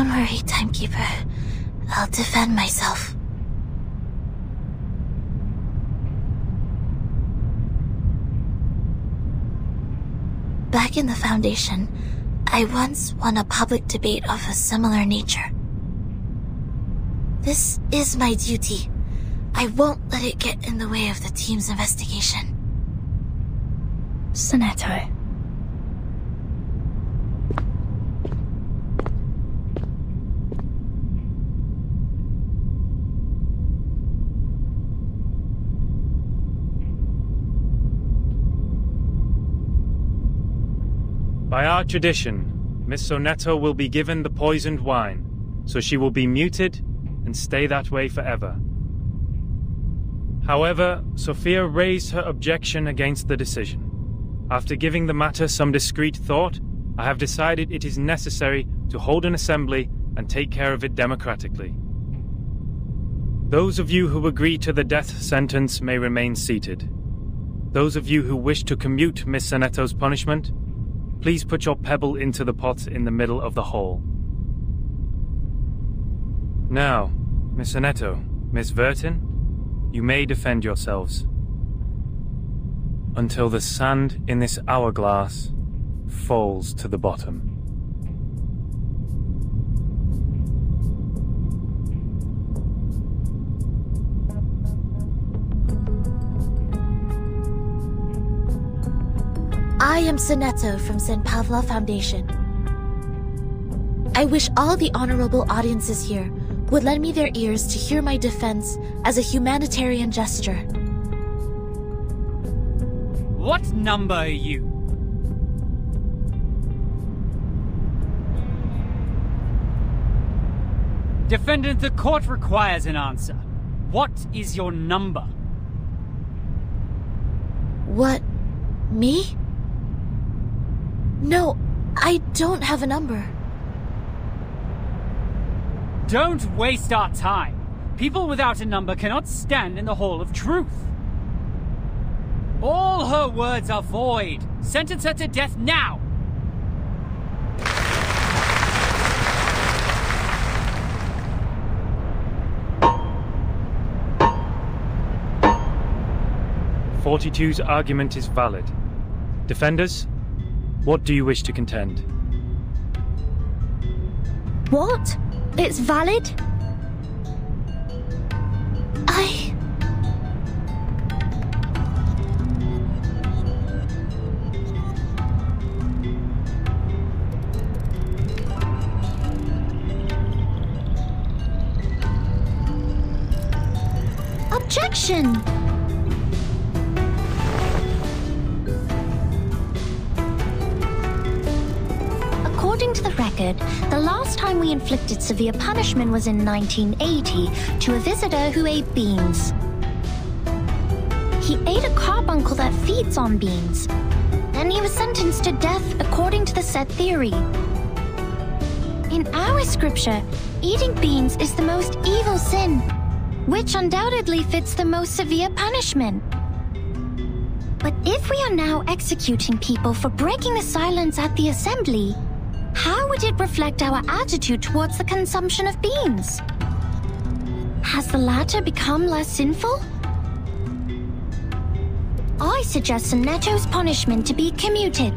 worry, Timekeeper. I'll defend myself. Back in the Foundation, I once won a public debate of a similar nature. This is my duty. I won't let it get in the way of the team's investigation. Sonetto. By our tradition, Miss Sonetto will be given the poisoned wine, so she will be muted and stay that way forever. However, Sophia raised her objection against the decision. After giving the matter some discreet thought, I have decided it is necessary to hold an assembly and take care of it democratically. Those of you who agree to the death sentence may remain seated. Those of you who wish to commute Miss Sonetto's punishment, please put your pebble into the pot in the middle of the hall. Now, Miss Sonetto, Miss Vertin, you may defend yourselves. Until the sand in this hourglass falls to the bottom. I am Sonetto from St. Pavla Foundation. I wish all the honorable audiences here would lend me their ears to hear my defense as a humanitarian gesture. What number are you? Defendant, the court requires an answer. What is your number? What? Me? No, I don't have a number. Don't waste our time. People without a number cannot stand in the Hall of Truth. All her words are void. Sentence her to death now! '42's argument is valid. Defenders, what do you wish to contend? What? It's valid? Objection! According to the record, the last time we inflicted severe punishment was in 1980 to a visitor who ate beans. He ate a carbuncle that feeds on beans, and he was sentenced to death according to the set theory. In our scripture, eating beans is the most evil sin, which undoubtedly fits the most severe punishment. But if we are now executing people for breaking the silence at the assembly, how would it reflect our attitude towards the consumption of beans? Has the latter become less sinful? I suggest Sonetto's punishment to be commuted.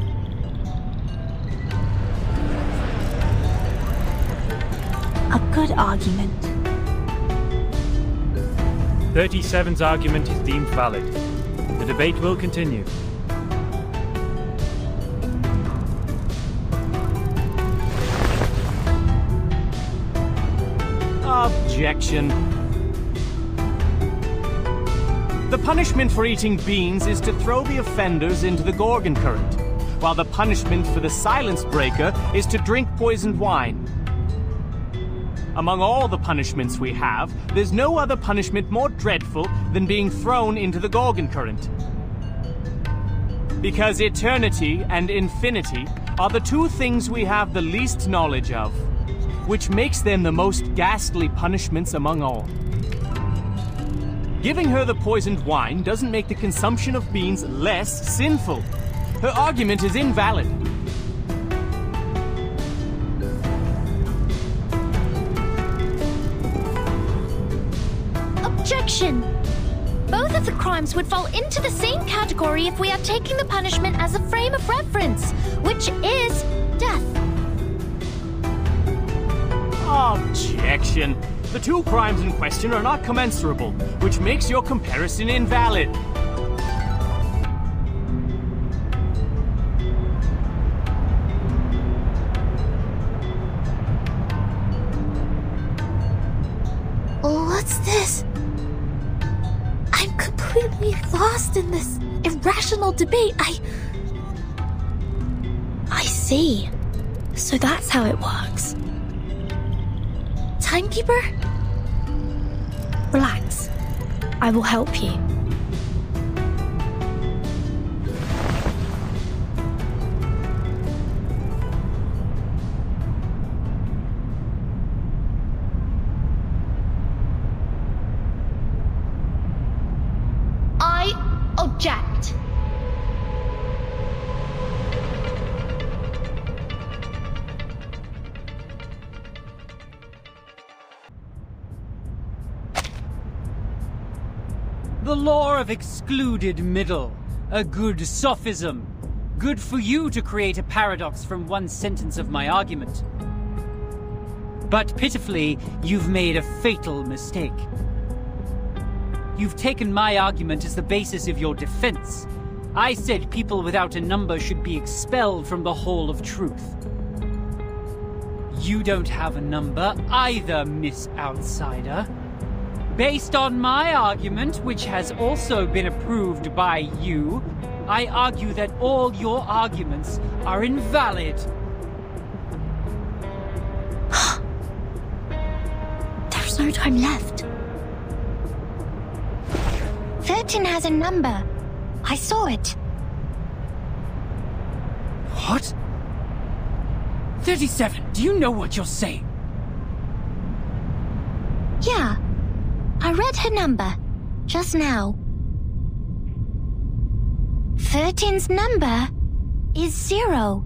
A good argument. 37's argument is deemed valid. The debate will continue. Objection. The punishment for eating beans is to throw the offenders into the Gorgon current, while the punishment for the silence breaker is to drink poisoned wine. Among all the punishments we have, there's no other punishment more dreadful than being thrown into the Gorgon current. Because eternity and infinity are the two things we have the least knowledge of, which makes them the most ghastly punishments among all. Giving her the poisoned wine doesn't make the consumption of beans less sinful. Her argument is invalid. objection! Both of the crimes would fall into the same category if we are taking the punishment as a frame of reference, which is death. Objection! The two crimes in question are not commensurable, which makes your comparison invalid. What's this? I'm completely lost in this irrational debate. I see. So that's how it works. Timekeeper? Relax. I will help you. I object. The law of excluded middle. A good sophism. Good for you to create a paradox from one sentence of my argument. But pitifully, you've made a fatal mistake. You've taken my argument as the basis of your defense. I said people without a number should be expelled from the Hall of Truth. You don't have a number either, Miss Outsider. Based on my argument, which has also been approved by you, I argue that all your arguments are invalid. There's no time left. 13 has a number. I saw it. What? 37, do you know what you're saying? Yeah. I read her number. Just now. 13's number is 0.